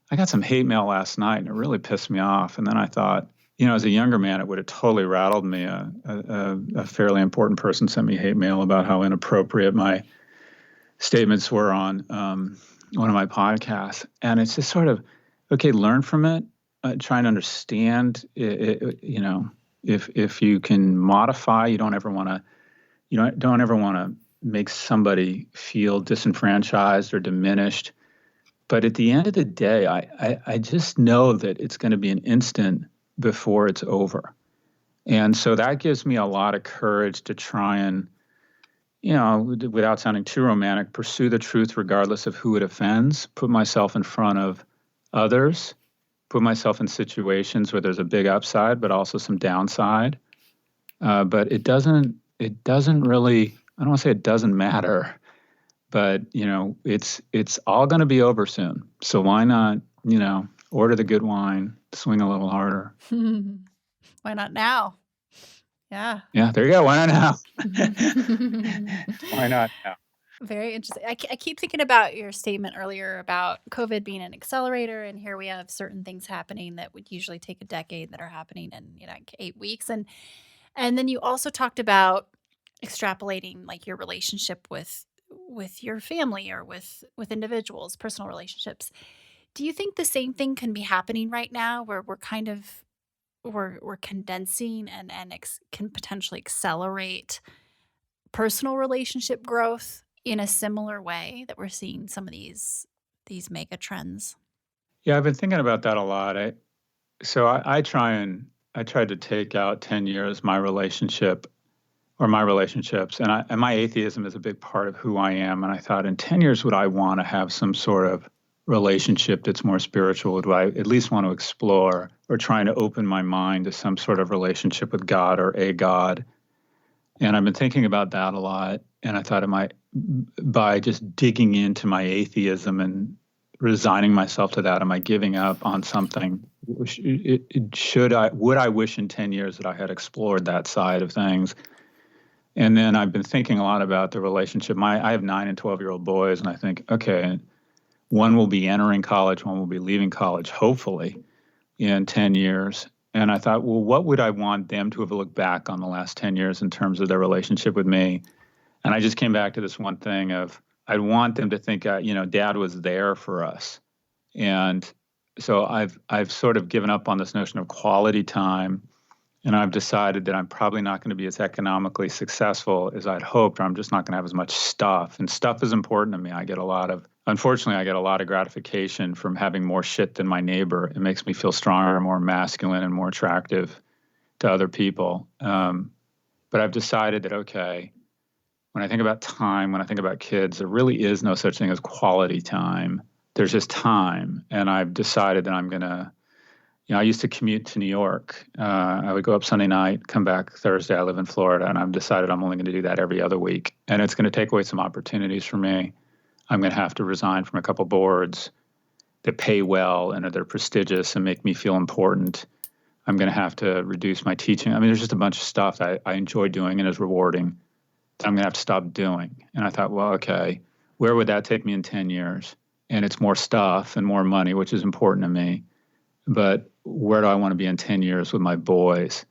I got some hate mail last night, and it really pissed me off. And then I thought, as a younger man, it would have totally rattled me. A fairly important person sent me hate mail about how inappropriate my statements were on one of my podcasts. And it's just sort of, okay, learn from it, try and understand if you can modify, you don't ever want to make somebody feel disenfranchised or diminished. But at the end of the day, I just know that it's going to be an instant before it's over. And so that gives me a lot of courage to try and, without sounding too romantic, pursue the truth regardless of who it offends, put myself in front of others, put myself in situations where there's a big upside, but also some downside. But it doesn't really, I don't want to say it doesn't matter, but, it's all going to be over soon. So why not, order the good wine, swing a little harder. Why not now? Yeah. Yeah, there you go. Why not now? Why not now? Very interesting. I keep thinking about your statement earlier about COVID being an accelerator, and here we have certain things happening that would usually take a decade that are happening in 8 weeks, and then you also talked about extrapolating like your relationship with your family or with individuals, personal relationships. Do you think the same thing can be happening right now, where we're kind of we're condensing and can potentially accelerate personal relationship growth in a similar way that we're seeing some of these mega trends? Yeah, I've been thinking about that a lot. I tried to take out 10 years my relationship or my relationships, and my atheism is a big part of who I am. And I thought, in 10 years, would I want to have some sort of relationship that's more spiritual? Would I at least want to explore or trying to open my mind to some sort of relationship with God or a God? And I've been thinking about that a lot. And I thought, by just digging into my atheism and resigning myself to that, am I giving up on something? Would I wish in 10 years that I had explored that side of things? And then I've been thinking a lot about the relationship. I have 9 and 12-year-old boys, and I think, okay, one will be entering college, one will be leaving college, hopefully, in 10 years. And I thought, well, what would I want them to have looked back on the last 10 years in terms of their relationship with me? And I just came back to this one thing of, I'd want them to think, Dad was there for us. And so I've sort of given up on this notion of quality time. And I've decided that I'm probably not going to be as economically successful as I'd hoped, or I'm just not going to have as much stuff. And stuff is important to me. Unfortunately, I get a lot of gratification from having more shit than my neighbor. It makes me feel stronger, more masculine, and more attractive to other people. But I've decided that, okay, when I think about time, when I think about kids, there really is no such thing as quality time. There's just time. And I've decided that I'm going to, I used to commute to New York. I would go up Sunday night, come back Thursday. I live in Florida, and I've decided I'm only going to do that every other week. And it's going to take away some opportunities for me. I'm going to have to resign from a couple boards that pay well and they're prestigious and make me feel important. I'm going to have to reduce my teaching. I mean, there's just a bunch of stuff that I enjoy doing and is rewarding that I'm going to have to stop doing. And I thought, well, okay, where would that take me in 10 years? And it's more stuff and more money, which is important to me. But where do I want to be in 10 years with my boys?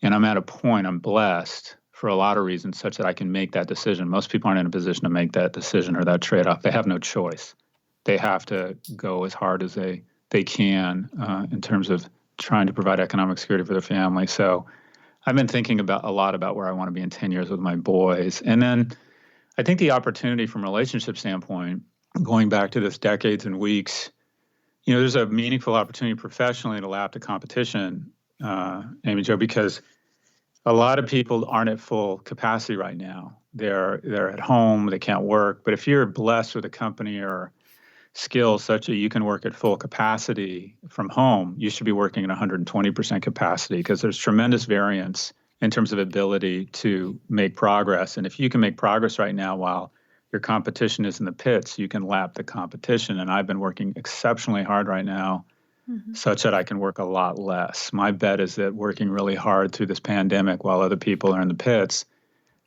And I'm at a point, I'm blessed for a lot of reasons, such that I can make that decision. Most people aren't in a position to make that decision or that trade-off. They have no choice. They have to go as hard as they can in terms of trying to provide economic security for their family. So I've been thinking a lot about where I want to be in 10 years with my boys. And then I think the opportunity from a relationship standpoint, going back to this decades and weeks, there's a meaningful opportunity professionally to lap the competition, Amy Jo, because a lot of people aren't at full capacity right now. They're at home, they can't work. But if you're blessed with a company or skills such that you can work at full capacity from home, you should be working at 120% capacity because there's tremendous variance in terms of ability to make progress. And if you can make progress right now while your competition is in the pits, you can lap the competition. And I've been working exceptionally hard right now such that I can work a lot less. My bet is that working really hard through this pandemic while other people are in the pits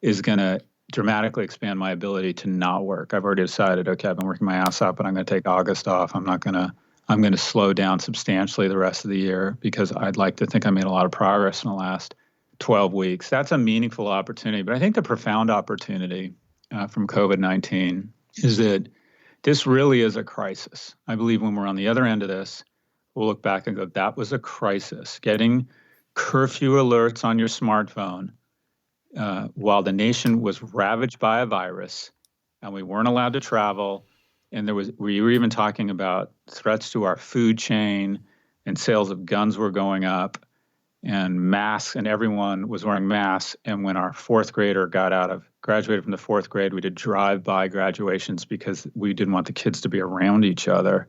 is going to dramatically expand my ability to not work. I've already decided, okay, I've been working my ass off, but I'm going to take August off. I'm going to slow down substantially the rest of the year because I'd like to think I made a lot of progress in the last 12 weeks. That's a meaningful opportunity. But I think the profound opportunity from COVID-19 is that this really is a crisis. I believe when we're on the other end of this, we'll look back and go, that was a crisis. Getting curfew alerts on your smartphone while the nation was ravaged by a virus and we weren't allowed to travel. And we were even talking about threats to our food chain and sales of guns were going up and masks, and everyone was wearing masks. And when our fourth grader graduated from the fourth grade, we did drive-by graduations because we didn't want the kids to be around each other.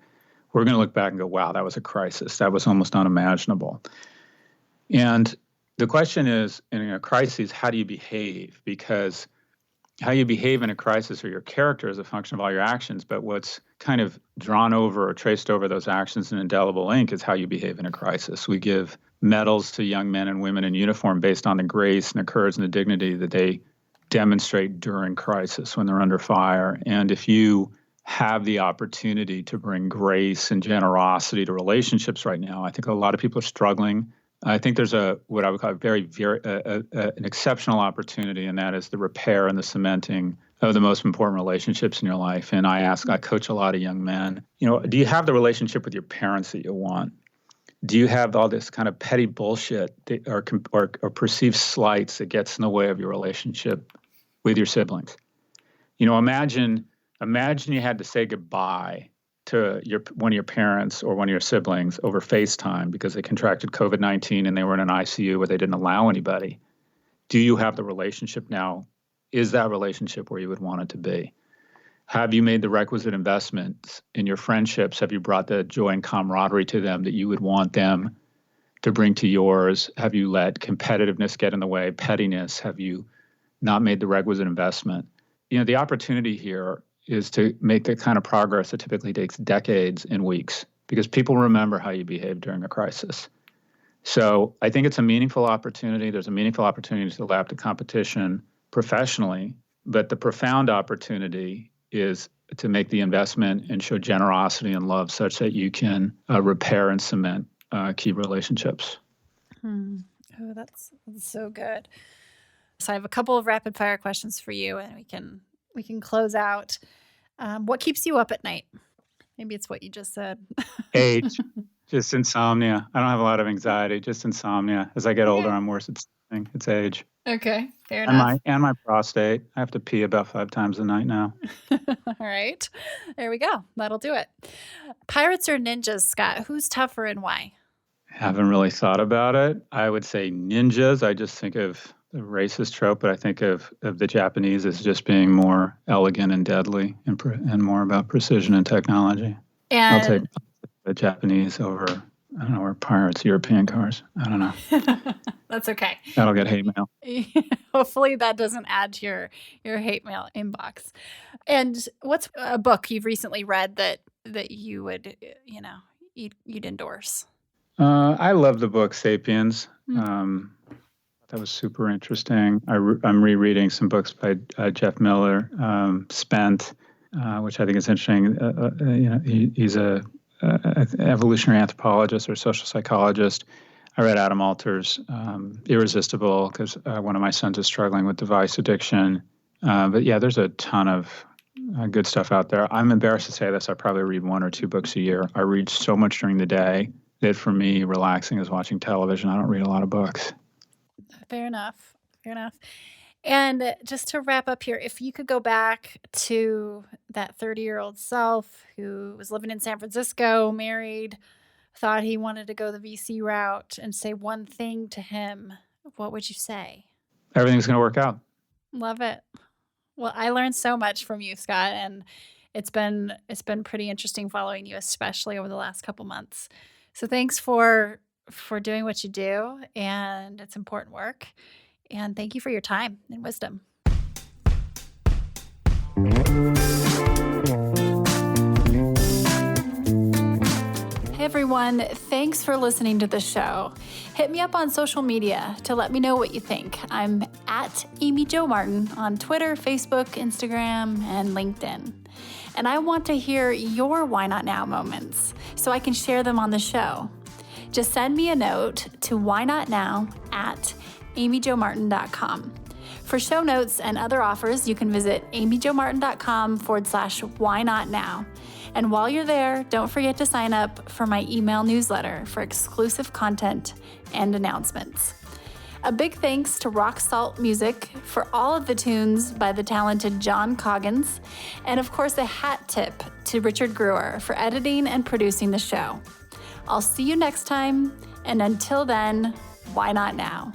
We're going to look back and go, wow, that was a crisis. That was almost unimaginable. And the question is, in a crisis, how do you behave? Because how you behave in a crisis or your character is a function of all your actions, but what's kind of drawn over or traced over those actions in indelible ink is how you behave in a crisis. We give medals to young men and women in uniform based on the grace and the courage and the dignity that they demonstrate during crisis when they're under fire. And if you have the opportunity to bring grace and generosity to relationships right now, I think a lot of people are struggling. I think there's what I would call an exceptional opportunity, and that is the repair and the cementing of the most important relationships in your life. And I coach a lot of young men, do you have the relationship with your parents that you want? Do you have all this kind of petty bullshit or perceived slights that gets in the way of your relationship with your siblings? Imagine you had to say goodbye to one of your parents or one of your siblings over FaceTime because they contracted COVID-19 and they were in an ICU where they didn't allow anybody. Do you have the relationship now? Is that relationship where you would want it to be? Have you made the requisite investments in your friendships? Have you brought the joy and camaraderie to them that you would want them to bring to yours? Have you let competitiveness get in the way, pettiness? Have you not made the requisite investment? The opportunity here is to make the kind of progress that typically takes decades in weeks because people remember how you behave during a crisis. So I think it's a meaningful opportunity. There's a meaningful opportunity to lap the competition professionally, but the profound opportunity is to make the investment and show generosity and love such that you can repair and cement key relationships. Oh, that's so good. So I have a couple of rapid fire questions for you, and we can close out. What keeps you up at night? Maybe it's what you just said. Age, just insomnia. I don't have a lot of anxiety, just insomnia. As I get older, I'm worse at sleeping. It's age. Okay, fair enough. And my prostate. I have to pee about 5 times a night now. All right, there we go. That'll do it. Pirates or ninjas, Scott? Who's tougher and why? Haven't really thought about it. I would say ninjas. I just think of the racist trope, but I think of the Japanese as just being more elegant and deadly and more about precision and technology. And I'll take the Japanese over, I don't know, or pirates, European cars. I don't know. That's okay. That'll get hate mail. Hopefully that doesn't add to your hate mail inbox. And what's a book you've recently read that you would, you'd endorse? I love the book Sapiens. That was super interesting. I'm rereading some books by Jeff Miller, Spent, which I think is interesting. He's a evolutionary anthropologist or social psychologist. I read Adam Alter's Irresistible because one of my sons is struggling with device addiction. But yeah, there's a ton of good stuff out there. I'm embarrassed to say this. I probably read 1 or 2 books a year. I read so much during the day that for me, relaxing is watching television. I don't read a lot of books. Fair enough. And just to wrap up here, if you could go back to that 30-year-old self who was living in San Francisco, married, thought he wanted to go the VC route, and say one thing to him, what would you say? Everything's going to work out. Love it. Well, I learned so much from you, Scott, and it's been pretty interesting following you, especially over the last couple months. So thanks for doing what you do, and it's important work. And thank you for your time and wisdom. Hey everyone, thanks for listening to the show. Hit me up on social media to let me know what you think. I'm at Amy Jo Martin on Twitter, Facebook, Instagram, and LinkedIn. And I want to hear your why not now moments so I can share them on the show. Just send me a note to whynotnow@amyjomartin.com. For show notes and other offers, you can visit amyjomartin.com/whynotnow. And while you're there, don't forget to sign up for my email newsletter for exclusive content and announcements. A big thanks to Rock Salt Music for all of the tunes by the talented John Coggins. And of course, a hat tip to Richard Brewer for editing and producing the show. I'll see you next time. And until then, why not now?